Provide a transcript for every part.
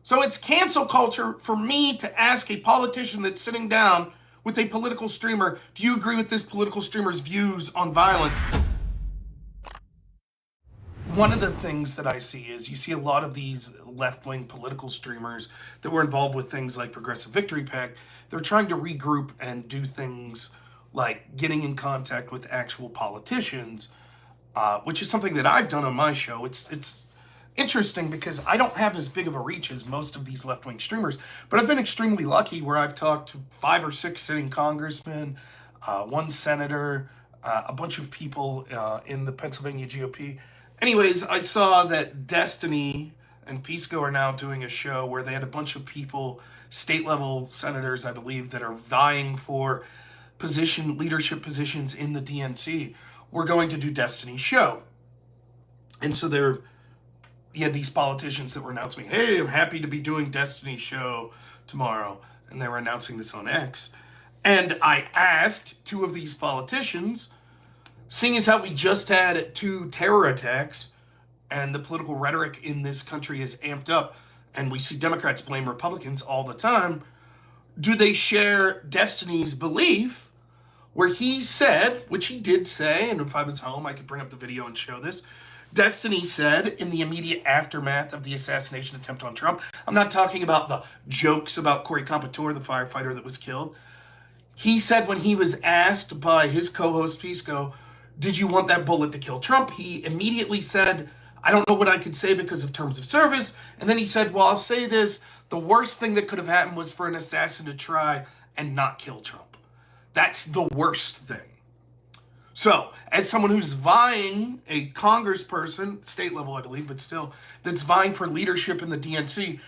So it's cancel culture for me to ask a politician that's sitting down with a political streamer, do you agree with this political streamer's views on violence? One of the things that I see is you see a lot of these left-wing political streamers that were involved with things like Progressive Victory PAC. They're trying to regroup and do things like getting in contact with actual politicians, which is something that I've done on my show. It's interesting because I don't have as big of a reach as most of these left-wing streamers, but I've been extremely lucky where I've talked to 5 or 6 sitting congressmen, one senator, a bunch of people in the Pennsylvania GOP. Anyways, I saw that Destiny and Pisco are now doing a show where they had a bunch of people, state-level senators, I believe, that are vying for leadership positions in the DNC. We're going to do Destiny's show. And so you had these politicians that were announcing, hey, I'm happy to be doing Destiny's show tomorrow. And they were announcing this on X. And I asked 2 of these politicians, seeing as how we just had 2 terror attacks and the political rhetoric in this country is amped up and we see Democrats blame Republicans all the time, do they share Destiny's belief where he said, which he did say, and if I was home I could bring up the video and show this, Destiny said in the immediate aftermath of the assassination attempt on Trump, I'm not talking about the jokes about Corey Compatore, the firefighter that was killed. He said when he was asked by his co-host Pisco, did you want that bullet to kill Trump? He immediately said, I don't know what I could say because of terms of service. And then he said, well, I'll say this. The worst thing that could have happened was for an assassin to try and not kill Trump. That's the worst thing. So, as someone who's vying, a congressperson, state level, I believe, but still, that's vying for leadership in the DNC,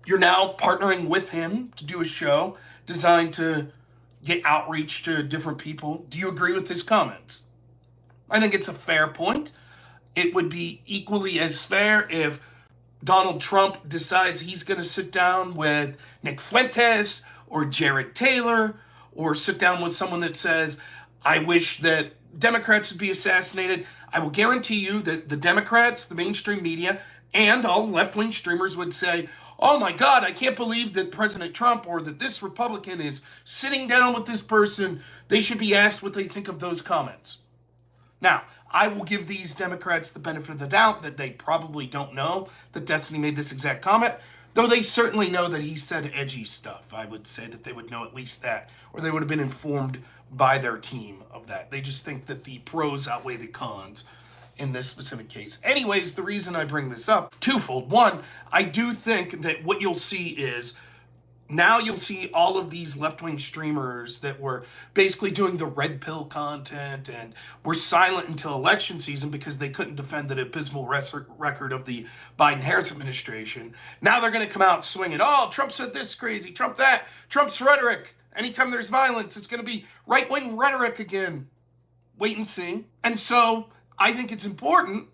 you're now partnering with him to do a show designed to get outreach to different people. Do you agree with his comments? I think it's a fair point. It would be equally as fair if Donald Trump decides he's going to sit down with Nick Fuentes or Jared Taylor, or sit down with someone that says, I wish that Democrats would be assassinated. I will guarantee you that the Democrats, the mainstream media, and all left-wing streamers would say, oh my God, I can't believe that President Trump or that this Republican is sitting down with this person. They should be asked what they think of those comments. Now, I will give these Democrats the benefit of the doubt that they probably don't know that Destiny made this exact comment, though they certainly know that he said edgy stuff. I would say that they would know at least that, or they would have been informed by their team of that. They just think that the pros outweigh the cons in this specific case. Anyways, the reason I bring this up, twofold. One, I do think that what you'll see is now you'll see all of these left-wing streamers that were basically doing the red pill content and were silent until election season because they couldn't defend the abysmal record of the Biden-Harris administration. Now they're going to come out swinging, oh, Trump said this crazy, Trump that, Trump's rhetoric. Anytime there's violence, it's going to be right-wing rhetoric again. Wait and see. And so I think it's important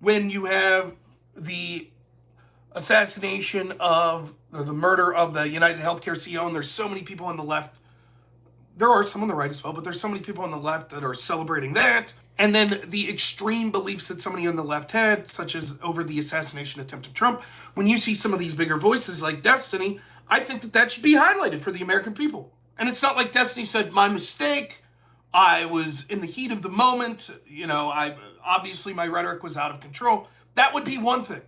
when you have the assassination of, or the murder of the United Healthcare CEO, and there's so many people on the left, there are some on the right as well, but there's so many people on the left that are celebrating that. And then the extreme beliefs that somebody on the left had, such as over the assassination attempt of Trump, when you see some of these bigger voices like Destiny, I think that that should be highlighted for the American people. And it's not like Destiny said, my mistake, I was in the heat of the moment, obviously my rhetoric was out of control. That would be one thing.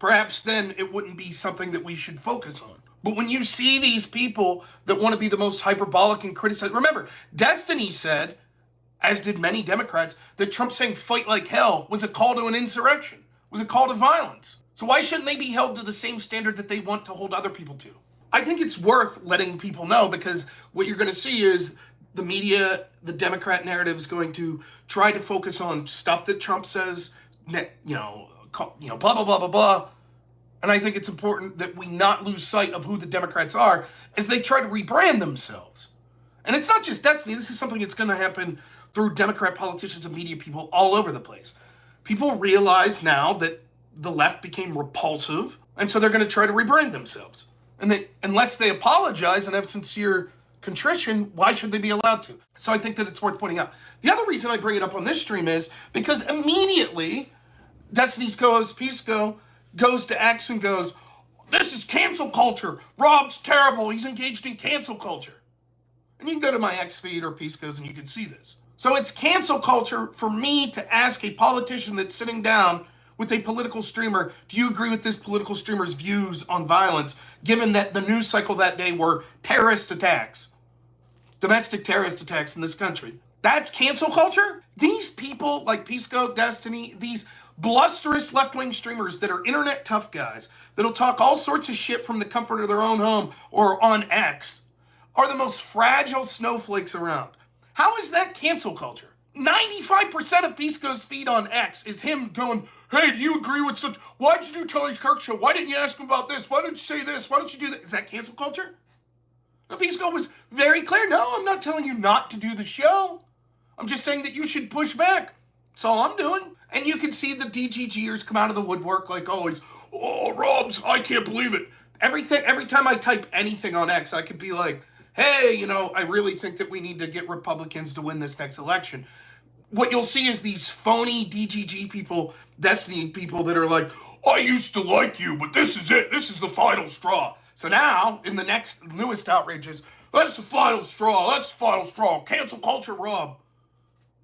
Perhaps then it wouldn't be something that we should focus on. But when you see these people that want to be the most hyperbolic and criticize, remember, Destiny said, as did many Democrats, that Trump saying fight like hell was a call to an insurrection, was a call to violence. So why shouldn't they be held to the same standard that they want to hold other people to? I think it's worth letting people know, because what you're going to see is the media, the Democrat narrative is going to try to focus on stuff that Trump says, blah, blah, blah, blah, blah. And I think it's important that we not lose sight of who the Democrats are as they try to rebrand themselves. And it's not just Destiny. This is something that's going to happen through Democrat politicians and media people all over the place. People realize now that the left became repulsive, and so they're going to try to rebrand themselves. And unless they apologize and have sincere contrition, why should they be allowed to? So I think that it's worth pointing out. The other reason I bring it up on this stream is because immediately Destiny's co-host Pisco goes to X and goes, This is cancel culture. Rob's terrible. He's engaged in cancel culture. And you can go to my X feed or Pisco's and you can see this. So it's cancel culture for me to ask a politician that's sitting down with a political streamer, do you agree with this political streamer's views on violence, given that the news cycle that day were terrorist attacks, domestic terrorist attacks in this country? That's cancel culture? These people like Pisco, Destiny, these blusterous left-wing streamers that are internet tough guys that'll talk all sorts of shit from the comfort of their own home or on X are the most fragile snowflakes around. How is that cancel culture? 95% of Pisco's feed on X is him going, hey, do you agree with such, why'd you do Charlie Kirk show? Why didn't you ask him about this? Why didn't you say this? Why don't you do that? Is that cancel culture? Now, Pisco was very clear. No, I'm not telling you not to do the show. I'm just saying that you should push back. That's all I'm doing. And you can see the DGGers come out of the woodwork like always. Oh, Robs, I can't believe it. Every time I type anything on X, I could be like, hey, I really think that we need to get Republicans to win this next election. What you'll see is these phony DGG people, Destiny people that are like, I used to like you, but this is it. This is the final straw. So now, in the newest outrages, that's the final straw. That's the final straw. Cancel culture, Rob.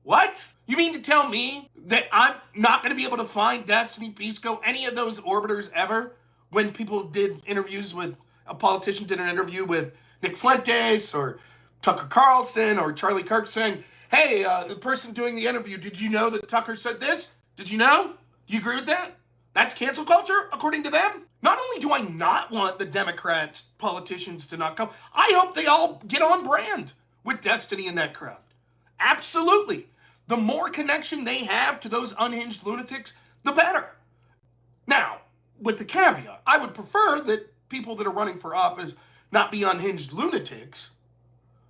What? You mean to tell me that I'm not going to be able to find Destiny, Pisco, any of those orbiters ever when people did interviews with, a politician did an interview with Nick Fuentes or Tucker Carlson or Charlie Kirk saying, hey, the person doing the interview, did you know that Tucker said this? Did you know? Do you agree with that? That's cancel culture, according to them? Not only do I not want the Democrats, politicians to not come, I hope they all get on brand with Destiny in that crowd. Absolutely. The more connection they have to those unhinged lunatics, the better. Now, with the caveat, I would prefer that people that are running for office not be unhinged lunatics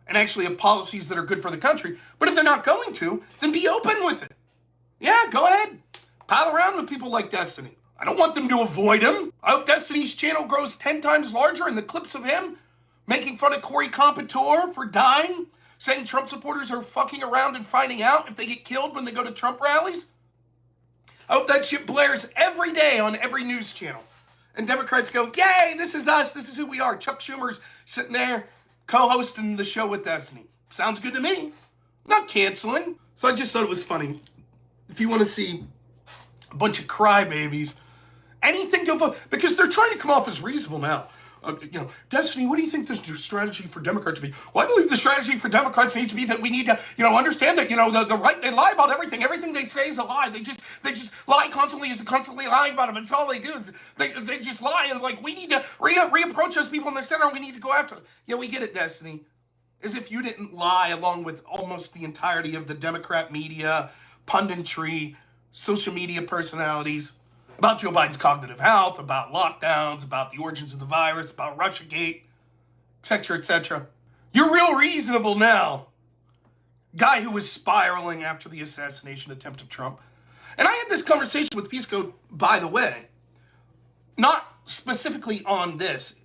and actually have policies that are good for the country. But if they're not going to, then be open with it. Yeah, go ahead. Pile around with people like Destiny. I don't want them to avoid him. I hope Destiny's channel grows 10 times larger and the clips of him making fun of Corey Compouture for dying, saying Trump supporters are fucking around and finding out if they get killed when they go to Trump rallies. I hope that shit blares every day on every news channel. And Democrats go, yay, this is us, this is who we are. Chuck Schumer's sitting there co-hosting the show with Destiny. Sounds good to me. Not canceling. So I just thought it was funny. If you want to see a bunch of crybabies, anything to vote, because they're trying to come off as reasonable now. Destiny, what do you think the strategy for Democrats should be? Well, I believe the strategy for Democrats needs to be that we need to, understand that, the right, they lie about everything. Everything they say is a lie. They just lie constantly, constantly lying about them. It's all they do. Is they just lie. And we need to reapproach those people in the center and we need to go after them. Yeah, we get it, Destiny. As if you didn't lie along with almost the entirety of the Democrat media, punditry, social media personalities, about Joe Biden's cognitive health, about lockdowns, about the origins of the virus, about Russiagate, etc., etc. You're real reasonable now. Guy who was spiraling after the assassination attempt of Trump. And I had this conversation with Pisco, by the way, not specifically on this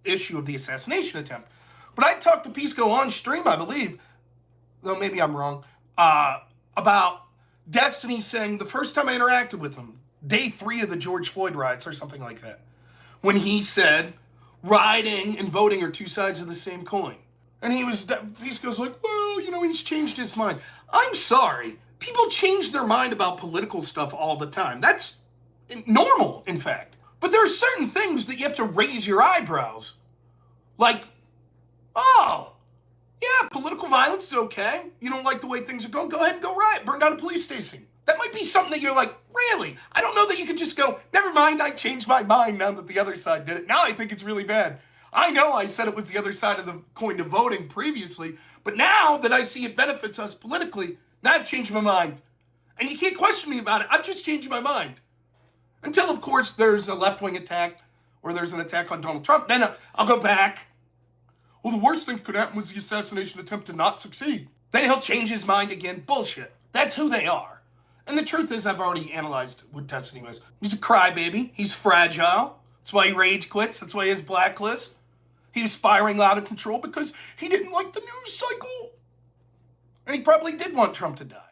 issue of the assassination attempt, but I talked to Pisco on stream, I believe, though maybe I'm wrong, about Destiny saying the first time I interacted with him, day 3 of the George Floyd riots or something like that, when he said rioting and voting are two sides of the same coin. And Pisco's like, well, he's changed his mind. I'm sorry. People change their mind about political stuff all the time. That's normal, in fact. But there are certain things that you have to raise your eyebrows. Like, oh, yeah, political violence is okay. You don't like the way things are going? Go ahead and go riot. Burn down a police station. That might be something that you're like, really? I don't know that you could just go, never mind, I changed my mind now that the other side did it. Now I think it's really bad. I know I said it was the other side of the coin to voting previously, but now that I see it benefits us politically, now I've changed my mind. And you can't question me about it. I've just changed my mind. Until, of course, there's a left-wing attack or there's an attack on Donald Trump. Then I'll go back. Well, the worst thing that could happen was the assassination attempt to not succeed. Then he'll change his mind again. Bullshit. That's who they are. And the truth is, I've already analyzed what Destiny was. He's a crybaby. He's fragile. That's why he rage quits. That's why he has blacklist. He was spiraling out of control because he didn't like the news cycle. And he probably did want Trump to die.